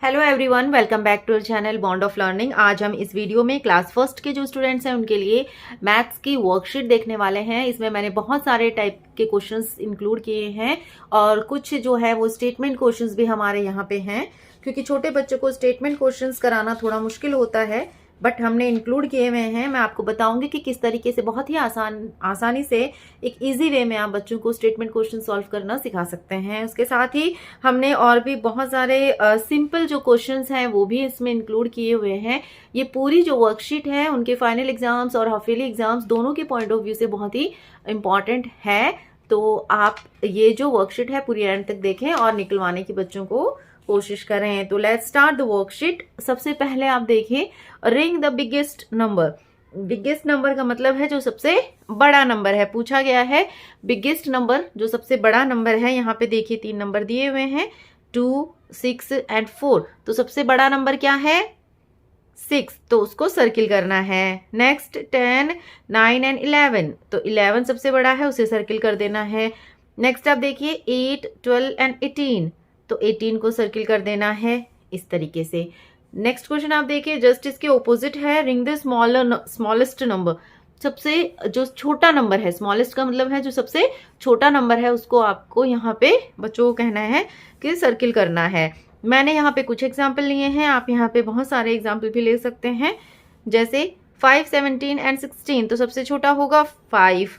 Hello everyone, welcome back to our channel bond of learning. आज हम इस video में क्लास फर्स्ट के जो स्टूडेंट्स हैं उनके लिए मैथ्स की वर्कशीट देखने वाले हैं। इसमें मैंने बहुत सारे टाइप के क्वेश्चंस इंक्लूड किए हैं और कुछ जो है वो स्टेटमेंट क्वेश्चंस भी हमारे यहाँ पे हैं, क्योंकि छोटे बच्चों को स्टेटमेंट क्वेश्चंस कराना थोड़ा मुश्किल होता है, बट हमने इंक्लूड किए हुए हैं। मैं आपको बताऊंगी कि किस तरीके से बहुत ही आसानी से एक इजी वे में आप बच्चों को स्टेटमेंट क्वेश्चन सॉल्व करना सिखा सकते हैं। उसके साथ ही हमने और भी बहुत सारे सिंपल जो क्वेश्चंस हैं वो भी इसमें इंक्लूड किए हुए हैं। ये पूरी जो वर्कशीट है उनके फाइनल एग्जाम्स और हाफ ईयरली एग्जाम्स दोनों के पॉइंट ऑफ व्यू से बहुत ही इंपॉर्टेंट है। तो आप ये जो वर्कशीट है पूरी एंड तक देखें और निकलवाने की बच्चों को कोशिश करें। तो लेट्स स्टार्ट द वर्कशीट। सबसे पहले आप देखिए ring the biggest number. Biggest number का मतलब है जो सबसे बड़ा नंबर है। पूछा गया है बिगेस्ट नंबर जो सबसे बड़ा नंबर है। यहाँ पे देखिए 3 नंबर दिए हुए हैं 2, 6 एंड 4। तो सबसे बड़ा नंबर क्या है 6, तो उसको सर्किल करना है। Next 10, 9 and 11। तो 11 सबसे बड़ा है, उसे सर्किल कर देना है। नेक्स्ट आप देखिए 8, 12 एंड 18। तो 18 को सर्किल कर देना है इस तरीके से। नेक्स्ट क्वेश्चन आप देखिए जस्ट इसके ऑपोजिट है रिंग द स्मॉलेस्ट नंबर। सबसे जो छोटा नंबर है, स्मॉलेस्ट का मतलब है जो सबसे छोटा नंबर है, उसको आपको यहाँ पे बच्चों को कहना है कि सर्किल करना है। मैंने यहाँ पे कुछ एग्जाम्पल लिए हैं, आप यहाँ पे बहुत सारे एग्जाम्पल भी ले सकते हैं। जैसे 5, 17 एंड 16। तो सबसे छोटा होगा 5।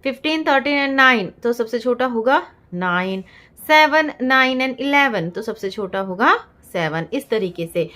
15, 13 एंड 9। तो सबसे छोटा होगा 9। 7, 9 एंड 11। तो सबसे छोटा होगा 7। इस तरीके से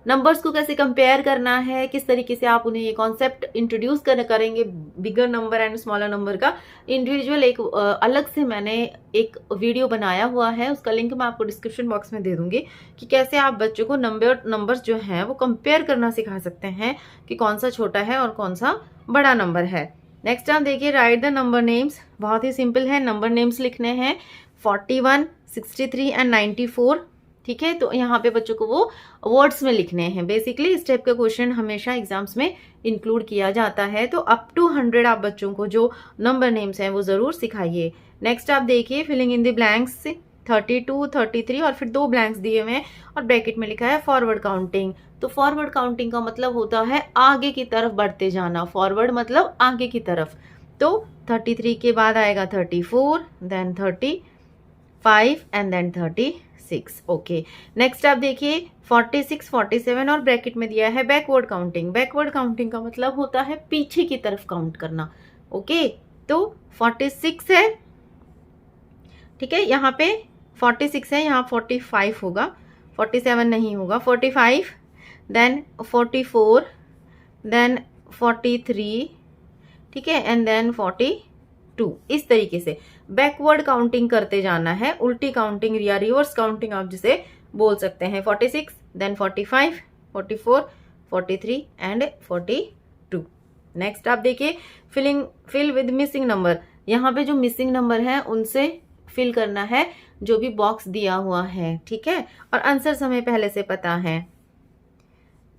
नंबर्स को कैसे कंपेयर करना है, किस तरीके से आप उन्हें ये कॉन्सेप्ट इंट्रोड्यूस करेंगे bigger number and smaller number का, इंडिविजुअल एक अलग से मैंने एक वीडियो बनाया हुआ है। उसका लिंक मैं आपको डिस्क्रिप्शन बॉक्स में दे दूंगी कि कैसे आप बच्चों को नंबर्स जो हैं वो कंपेयर करना सिखा सकते हैं कि कौन सा छोटा है और कौन सा बड़ा नंबर है। नेक्स्ट आप देखिए राइट द नंबर नेम्स। बहुत ही सिंपल है, नंबर नेम्स लिखने हैं 41, 63 एंड 94। ठीक है, तो यहाँ पे बच्चों को वो वर्ड्स में लिखने हैं। बेसिकली इस टाइप का क्वेश्चन हमेशा एग्जाम्स में इंक्लूड किया जाता है। तो अप टू 100 आप बच्चों को जो नंबर नेम्स हैं वो जरूर सिखाइए। नेक्स्ट आप देखिए फिलिंग इन द ब्लैंक्स 32, 33 और फिर 2 ब्लैंक्स दिए हुए हैं और ब्रैकेट में लिखा है फॉरवर्ड काउंटिंग। तो फॉरवर्ड काउंटिंग का मतलब होता है आगे की तरफ बढ़ते जाना। फॉरवर्ड मतलब आगे की तरफ। तो 33 के बाद आएगा 34, then 35 and then 36। Okay, next आप देखिए 46, 47 और ब्रैकेट में दिया है बैकवर्ड काउंटिंग। बैकवर्ड काउंटिंग का मतलब होता है पीछे की तरफ काउंट करना। ओके, तो 46 है, ठीक है, यहाँ पे 46 है, यहाँ 45 होगा, 47 नहीं होगा, 45, देन 44, देन 43, ठीक है, एंड देन 42। इस तरीके से बैकवर्ड काउंटिंग करते जाना है। उल्टी काउंटिंग या रिवर्स काउंटिंग आप जिसे बोल सकते हैं। 46, देन 45, 44, 43 एंड 42। नेक्स्ट आप देखिए फिल विद मिसिंग नंबर। यहाँ पे जो मिसिंग नंबर है उनसे फिल करना है जो भी बॉक्स दिया हुआ है। ठीक है, और आंसर हमें पहले से पता है।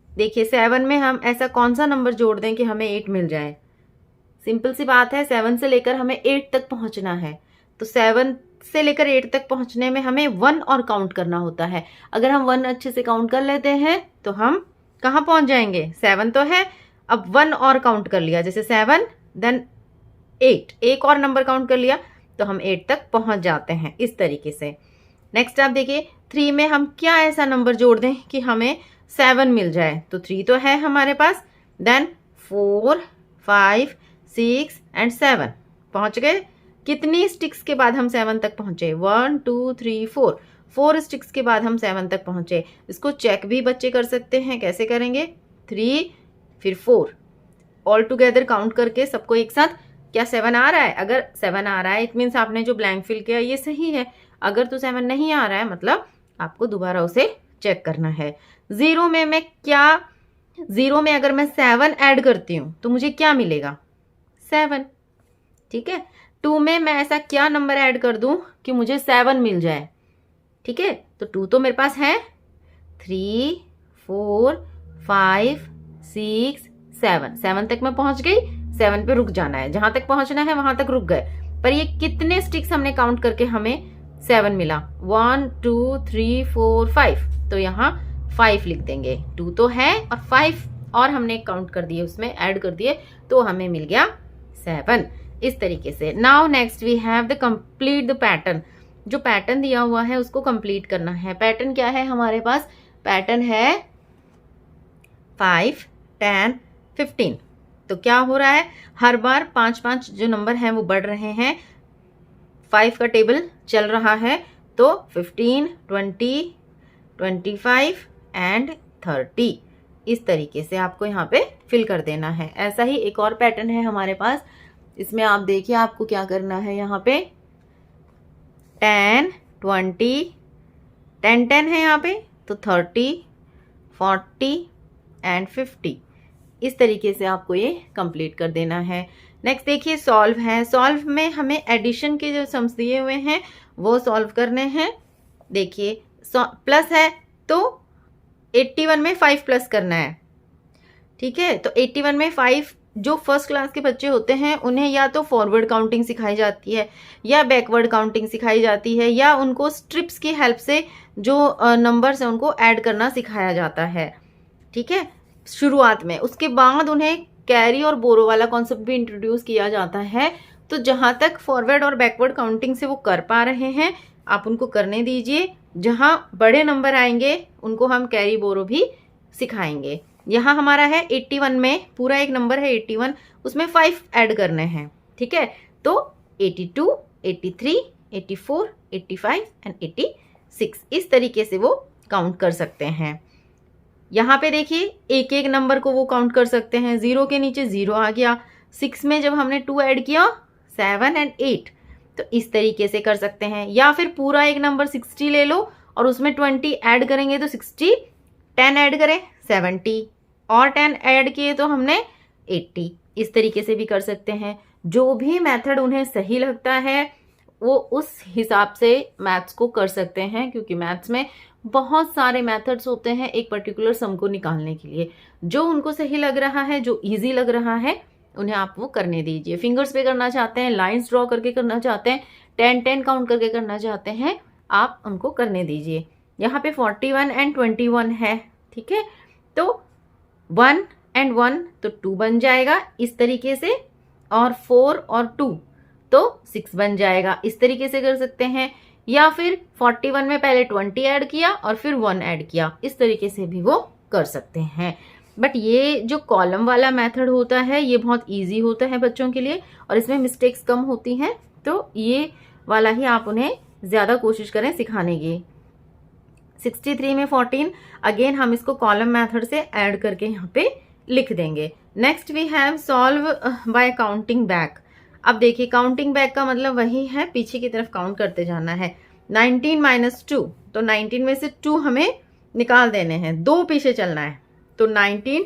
देखिए 7 में हम ऐसा कौन सा नंबर जोड़ दें कि हमें 8 मिल जाए। सिंपल सी बात है, 7 से लेकर हमें 8 तक पहुंचना है। तो 7 से लेकर 8 तक पहुंचने में हमें 1 और काउंट करना होता है। अगर हम 1 अच्छे से काउंट कर लेते हैं तो हम कहाँ पहुंच जाएंगे। 7 तो है, अब 1 और काउंट कर लिया, जैसे 7 देन 8, एक और नंबर काउंट कर लिया तो हम 8 तक पहुंच जाते हैं इस तरीके से। नेक्स्ट आप देखिए 3 में हम क्या ऐसा नंबर जोड़ दें कि हमें 7 मिल जाए। तो 3 तो है हमारे पास, देन 4, 5, 6 एंड 7 पहुंच गए। कितनी स्टिक्स के बाद हम 7 तक पहुंचे, 1, 2, 3, 4 स्टिक्स के बाद हम 7 तक पहुंचे। इसको चेक भी बच्चे कर सकते हैं। कैसे करेंगे, 3 फिर 4 ऑल टुगेदर काउंट करके सबको एक साथ, क्या 7 आ रहा है। अगर 7 आ रहा है इट मीन्स आपने जो ब्लैंक फिल किया ये सही है। अगर तो 7 नहीं आ रहा है मतलब आपको दोबारा उसे चेक करना है। 0 में अगर मैं 7 ऐड करती हूँ तो मुझे क्या मिलेगा, 7। ठीक है, 2 में मैं ऐसा क्या नंबर ऐड कर दूं कि मुझे 7 मिल जाए। ठीक है, तो 2 तो मेरे पास है, 3, 4, 5, 6, 7 तक मैं पहुंच गई। 7 पे रुक जाना है, जहां तक पहुंचना है वहां तक रुक गए। पर ये कितने स्टिक्स हमने काउंट करके हमें 7 मिला, 1 2 3 4 5, तो यहाँ 5 लिख देंगे। 2 तो है और 5 और हमने काउंट कर दिए, उसमें ऐड कर दिए, तो हमें मिल गया 7। इस तरीके से। Now next we have the complete the pattern. जो पैटर्न दिया हुआ है उसको कंप्लीट करना है। पैटर्न क्या है हमारे पास? पैटर्न है 5 10 15। तो क्या हो रहा है, हर बार 5-5 जो नंबर हैं वो बढ़ रहे हैं। 5 का टेबल चल रहा है, तो 15 20 25 एंड 30। इस तरीके से आपको यहाँ पे फिल कर देना है। ऐसा ही एक और पैटर्न है हमारे पास, इसमें आप देखिए आपको क्या करना है। यहाँ पे 10 20 10 10 है यहाँ पे, तो 30 40 एंड 50। इस तरीके से आपको ये कंप्लीट कर देना है। नेक्स्ट देखिए सॉल्व है। सॉल्व में हमें एडिशन के जो सम्स दिए हुए हैं वो सॉल्व करने हैं। देखिए प्लस है तो 81 में 5 प्लस करना है, ठीक है। तो 81 में 5, जो फर्स्ट क्लास के बच्चे होते हैं उन्हें या तो फॉरवर्ड काउंटिंग सिखाई जाती है या बैकवर्ड काउंटिंग सिखाई जाती है, या उनको स्ट्रिप्स की हेल्प से जो नंबर्स हैं उनको ऐड करना सिखाया जाता है, ठीक है, शुरुआत में। उसके बाद उन्हें कैरी और बोरो वाला कॉन्सेप्ट भी इंट्रोड्यूस किया जाता है। तो जहाँ तक फॉरवर्ड और बैकवर्ड काउंटिंग से वो कर पा रहे हैं आप उनको करने दीजिए। जहाँ बड़े नंबर आएंगे उनको हम कैरी बोरो भी सिखाएंगे। यहाँ हमारा है 81 में, पूरा एक नंबर है 81, उसमें 5 ऐड करने हैं, ठीक है। तो 82 83 84 85 एंड 86, इस तरीके से वो काउंट कर सकते हैं। यहाँ पे देखिए एक एक नंबर को वो काउंट कर सकते हैं। 0 के नीचे 0 आ गया, 6 में जब हमने 2 ऐड किया 7 एंड 8, तो इस तरीके से कर सकते हैं। या फिर पूरा एक नंबर 60 ले लो और उसमें 20 ऐड करेंगे तो 60, 10 ऐड करें 70 और 10 ऐड किए तो हमने 80। इस तरीके से भी कर सकते हैं। जो भी मेथड उन्हें सही लगता है वो उस हिसाब से मैथ्स को कर सकते हैं, क्योंकि मैथ्स में बहुत सारे मेथड्स होते हैं एक पर्टिकुलर सम को निकालने के लिए। जो उनको सही लग रहा है, जो इजी लग रहा है, उन्हें आप वो करने दीजिए। फिंगर्स पे करना चाहते हैं, लाइंस ड्रॉ करके करना चाहते हैं, 10-10 काउंट करके करना चाहते हैं, आप उनको करने दीजिए। यहाँ पे 41 एंड 21 है, ठीक है। तो 1 एंड 1 तो 2 बन जाएगा इस तरीके से, और 4 और 2 तो 6 बन जाएगा। इस तरीके से कर सकते हैं। या फिर 41 में पहले 20 ऐड किया और फिर 1 ऐड किया, इस तरीके से भी वो कर सकते हैं। बट ये जो कॉलम वाला मेथड होता है ये बहुत इजी होता है बच्चों के लिए, और इसमें मिस्टेक्स कम होती हैं। तो ये वाला ही आप उन्हें ज़्यादा कोशिश करें सिखाने की। 63 में 14, अगेन हम इसको कॉलम मेथड से ऐड करके यहाँ पे लिख देंगे। Next we have solve by counting back. अब देखिए काउंटिंग बैक का मतलब वही है, पीछे की तरफ काउंट करते जाना है। 19 माइनस 2, तो 19 में से 2 हमें निकाल देने हैं, 2 पीछे चलना है। तो 19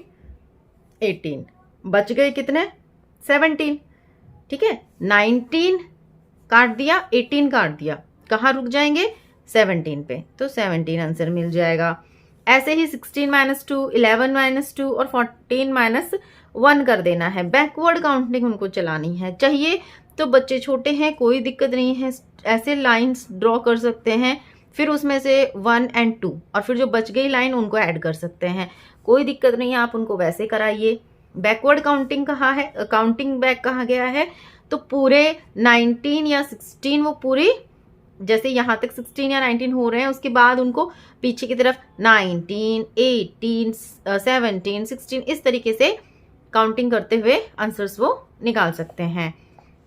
18, बच गए कितने? 17, ठीक है। 19 काट दिया, 18 काट दिया, कहाँ रुक जाएंगे? 17 पे, तो 17 आंसर मिल जाएगा। ऐसे ही 16 माइनस 2, 11 माइनस 2 और 14 माइनस 1 कर देना है। बैकवर्ड काउंटिंग उनको चलानी है। चाहिए तो बच्चे छोटे हैं कोई दिक्कत नहीं है, ऐसे लाइंस ड्रॉ कर सकते हैं, फिर उसमें से 1 एंड 2 और फिर जो बच गई लाइन उनको ऐड कर सकते हैं, कोई दिक्कत नहीं है, आप उनको वैसे कराइए। बैकवर्ड काउंटिंग कहा है, काउंटिंग बैक कहा गया है, तो पूरे 19 या 16 वो पूरी, जैसे यहाँ तक 16 या 19 हो रहे हैं, उसके बाद उनको पीछे की तरफ 19 18 17 16 इस तरीके से काउंटिंग करते हुए आंसर्स वो निकाल सकते हैं।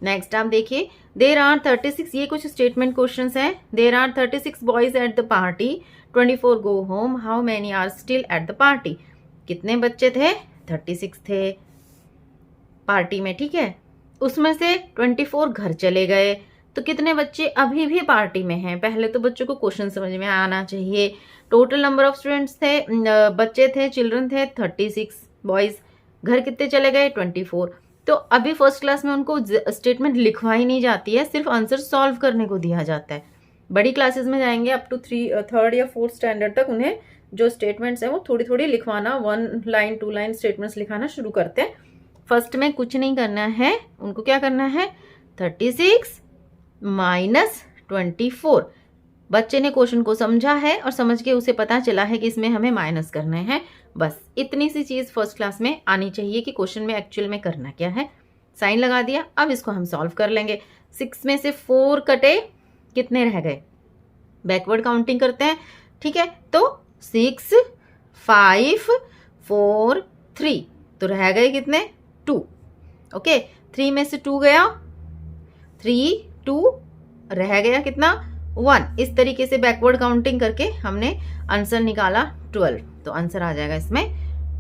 नेक्स्ट आप देखिए, देर आर 36, ये कुछ स्टेटमेंट क्वेश्चंस हैं। There are 36 boys at the party, 24 go home, how many are still at the party. कितने बच्चे थे? 36 थे पार्टी में, ठीक है। उसमें से 24 घर चले गए, तो कितने बच्चे अभी भी पार्टी में हैं? पहले तो बच्चों को क्वेश्चन समझ में आना चाहिए। टोटल नंबर ऑफ स्टूडेंट्स थे, बच्चे थे, चिल्ड्रन थे 36, बॉयज, घर कितने चले गए? 24। तो अभी फर्स्ट क्लास में उनको स्टेटमेंट लिखवाई नहीं जाती है, सिर्फ आंसर सॉल्व करने को दिया जाता है। बड़ी क्लासेस में जाएंगे अप टू 3rd या 4th स्टैंडर्ड तक उन्हें जो स्टेटमेंट्स हैं वो थोड़ी थोड़ी लिखवाना, 1 लाइन 2 लाइन स्टेटमेंट्स लिखाना शुरू करते हैं। फर्स्ट में कुछ नहीं करना है, उनको क्या करना है? 36 माइनस 24। बच्चे ने क्वेश्चन को समझा है और समझ के उसे पता चला है कि इसमें हमें माइनस करना है। बस इतनी सी चीज़ फर्स्ट क्लास में आनी चाहिए कि क्वेश्चन में एक्चुअल में करना क्या है। साइन लगा दिया, अब इसको हम सॉल्व कर लेंगे। 6 में से 4 कटे, कितने रह गए? बैकवर्ड काउंटिंग करते हैं, ठीक है। तो 6, 5, 4, 3, तो रह गए कितने? 2। ओके, 3 में से 2 गया, 3, 2 रह गया कितना? 1। इस तरीके से बैकवर्ड काउंटिंग करके हमने आंसर निकाला 12। तो आंसर आ जाएगा इसमें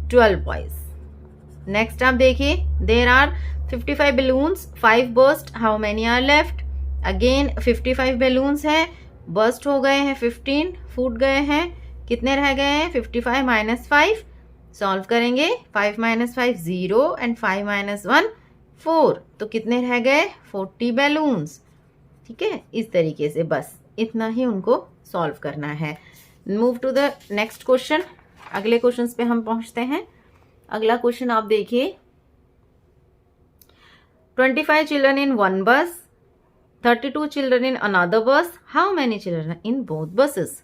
12 बॉयज। नेक्स्ट आप देखिए, there are 55 balloons, 5 burst, how many are left? Again 55 balloons हैं, बर्स्ट हो गए हैं 15, फूट गए हैं, कितने रह गए हैं? 55 माइनस 5। सॉल्व करेंगे, 5 माइनस 5 0 एंड 5 माइनस 1 4, तो कितने रह गए? 40 बैलून्स। ठीक है, इस तरीके से बस इतना ही उनको सॉल्व करना है। Move to the next question. अगले क्वेश्चन पे हम पहुंचते हैं। अगला क्वेश्चन आप देखिए, 25 चिल्ड्रन इन वन बस, 32 चिल्ड्रन इन अनदर बस, how many children in both buses?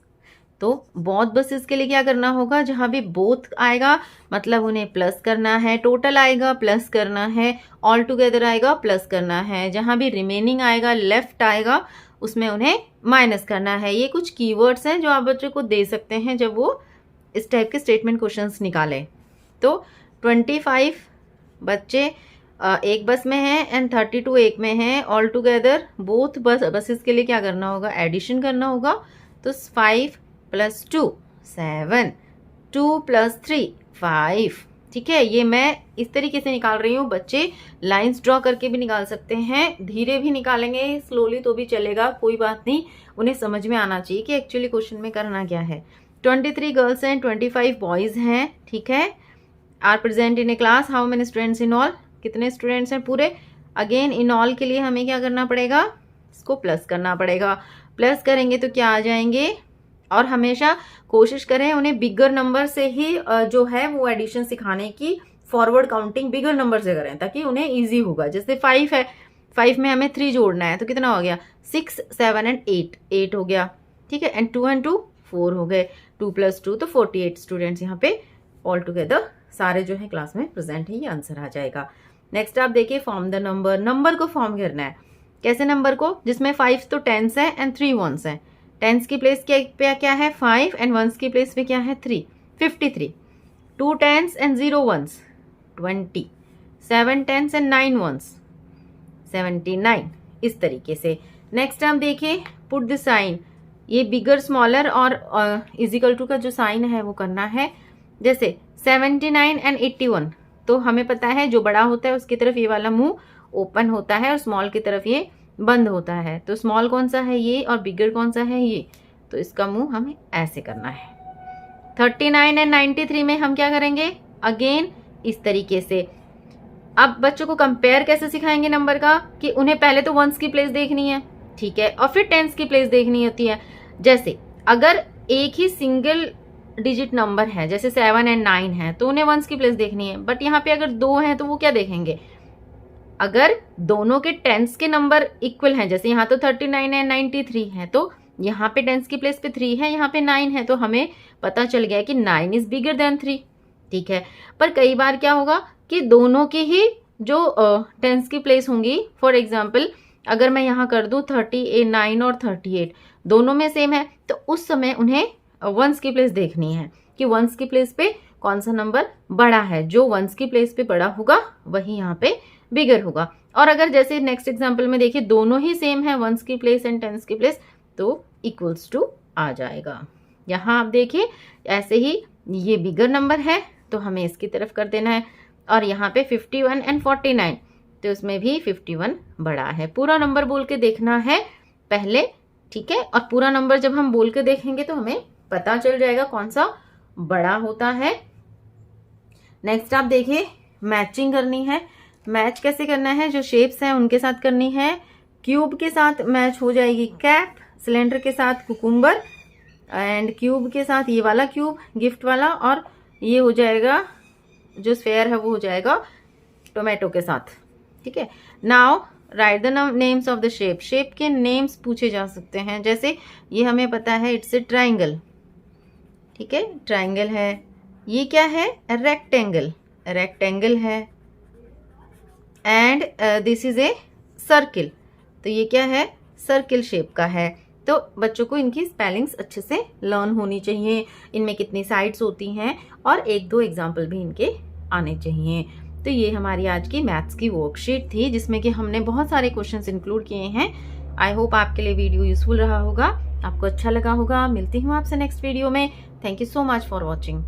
तो बोथ बसेस के लिए क्या करना होगा? जहां भी बोथ आएगा मतलब उन्हें प्लस करना है, टोटल आएगा प्लस करना है, ऑल टुगेदर आएगा प्लस करना है, जहां भी रिमेनिंग आएगा, लेफ्ट आएगा, उसमें उन्हें माइनस करना है। ये कुछ कीवर्ड्स हैं जो आप बच्चों को दे सकते हैं जब वो इस टाइप के स्टेटमेंट क्वेश्चंस निकालें। तो 25 बच्चे एक बस में हैं एंड 32 एक में हैं, ऑल टुगेदर बोथ बसेस के लिए क्या करना होगा? एडिशन करना होगा। तो 5 + 2 7, 2 + 3 5। ठीक है, ये मैं इस तरीके से निकाल रही हूँ। बच्चे लाइंस ड्रॉ करके भी निकाल सकते हैं, धीरे भी निकालेंगे, स्लोली तो भी चलेगा, कोई बात नहीं। उन्हें समझ में आना चाहिए कि एक्चुअली क्वेश्चन में करना क्या है। 23 गर्ल्स हैं, 25 बॉयज हैं, ठीक है। Are present in a class, how many students in all? कितने स्टूडेंट्स हैं पूरे? अगेन इन ऑल के लिए हमें क्या करना पड़ेगा? इसको प्लस करना पड़ेगा। प्लस करेंगे तो क्या आ जाएंगे? और हमेशा कोशिश करें उन्हें बिगर नंबर से ही जो है वो एडिशन सिखाने की, फॉरवर्ड काउंटिंग बिगर नंबर से करें ताकि उन्हें इजी होगा। जैसे 5 है, 5 में हमें 3 जोड़ना है, तो कितना हो गया? 6, 7 एंड 8, 8 हो गया, ठीक है। एंड 2 एंड 2 4 हो गए, 2 + 2 तो 48 स्टूडेंट्स यहाँ पे ऑल टुगेदर सारे जो है क्लास में प्रेजेंट है। ये आंसर आ जाएगा। नेक्स्ट आप देखिए, फॉर्म द नंबर। नंबर को फॉर्म करना है। कैसे नंबर को? जिसमें 5 तो टेंस है एंड 3 वंस है। टेंस की प्लेस पे क्या है? 5 एंड वंस की प्लेस पे क्या है? 3। 53। 2 tens and 0 ones 20। 7 tens and 9 ones 79। इस तरीके से। नेक्स्ट हम देखें, पुट द साइन। ये बिगर, स्मॉलर और इजिकल टू का जो साइन है वो करना है। जैसे 79 एंड 81, तो हमें पता है जो बड़ा होता है उसकी तरफ ये वाला मुंह ओपन होता है और स्मॉल की तरफ ये बंद होता है। तो स्मॉल कौन सा है? ये। और बिगर कौन सा है? ये। तो इसका मुंह हमें ऐसे करना है। 39 एंड 93 में हम क्या करेंगे? अगेन इस तरीके से। अब बच्चों को कंपेयर कैसे सिखाएंगे नंबर का? कि उन्हें पहले तो वंस की प्लेस देखनी है, ठीक है, और फिर टेंस की प्लेस देखनी होती है। जैसे अगर एक ही सिंगल डिजिट नंबर है, जैसे 7 एंड 9 है, तो उन्हें वंस की प्लेस देखनी है। बट यहाँ पे अगर 2 हैं तो वो क्या देखेंगे? अगर दोनों के टेंस के नंबर इक्वल हैं, जैसे यहाँ तो 39 एंड 93 है, तो यहाँ पे टेंस की प्लेस पे 3 है, यहाँ पे 9 है, तो हमें पता चल गया कि 9 इज बिगर देन 3, ठीक है। पर कई बार क्या होगा कि दोनों की ही जो टेंस की प्लेस होंगी, फॉर एग्जाम्पल अगर मैं यहाँ कर दूँ 39 और 38 दोनों में सेम है, तो उस समय उन्हें वंस की प्लेस देखनी है कि वंस की प्लेस पे कौन सा नंबर बड़ा है। जो वंस की प्लेस पे बड़ा होगा वही यहाँ पे बिगर होगा। और अगर जैसे नेक्स्ट एग्जांपल में देखिए दोनों ही सेम है, वंस की प्लेस एंड टेंस की प्लेस, तो इक्वल्स टू आ जाएगा। यहाँ आप देखिए ऐसे ही ये बिगर नंबर है तो हमें इसकी तरफ कर देना है। और यहाँ पे 51 एंड 49, तो उसमें भी 51 बड़ा है। पूरा नंबर बोल के देखना है पहले, ठीक है। और पूरा नंबर जब हम बोल के देखेंगे तो हमें पता चल जाएगा कौन सा बड़ा होता है। नेक्स्ट आप देखिए, मैचिंग करनी है। मैच कैसे करना है? जो शेप्स हैं उनके साथ करनी है। क्यूब के साथ मैच हो जाएगी कैप, सिलेंडर के साथ कुकुम्बर, एंड क्यूब के साथ ये वाला क्यूब गिफ्ट वाला, और ये हो जाएगा जो स्फेयर है वो हो जाएगा टोमेटो के साथ, ठीक है। Now right the names of the shape. Shape के नेम्स पूछे जा सकते हैं, जैसे ये हमें पता है इट्स ए ट्राइंगल, ठीक है, ट्राइंगल है। ये क्या है? रेक्टेंगल, रेक्टेंगल है। And this is a circle, तो ये क्या है? सर्किल शेप का है। तो बच्चों को इनकी स्पेलिंग्स अच्छे से लर्न होनी चाहिए, इनमें कितनी साइड्स होती हैं, और एक दो एग्जाम्पल भी इनके आने चाहिए। तो ये हमारी आज की मैथ्स की वर्कशीट थी, जिसमें कि हमने बहुत सारे क्वेश्चंस इंक्लूड किए हैं। आई होप आपके लिए वीडियो यूजफुल रहा होगा, आपको अच्छा लगा होगा। मिलती हूँ आपसे नेक्स्ट वीडियो में। Thank you so much for watching.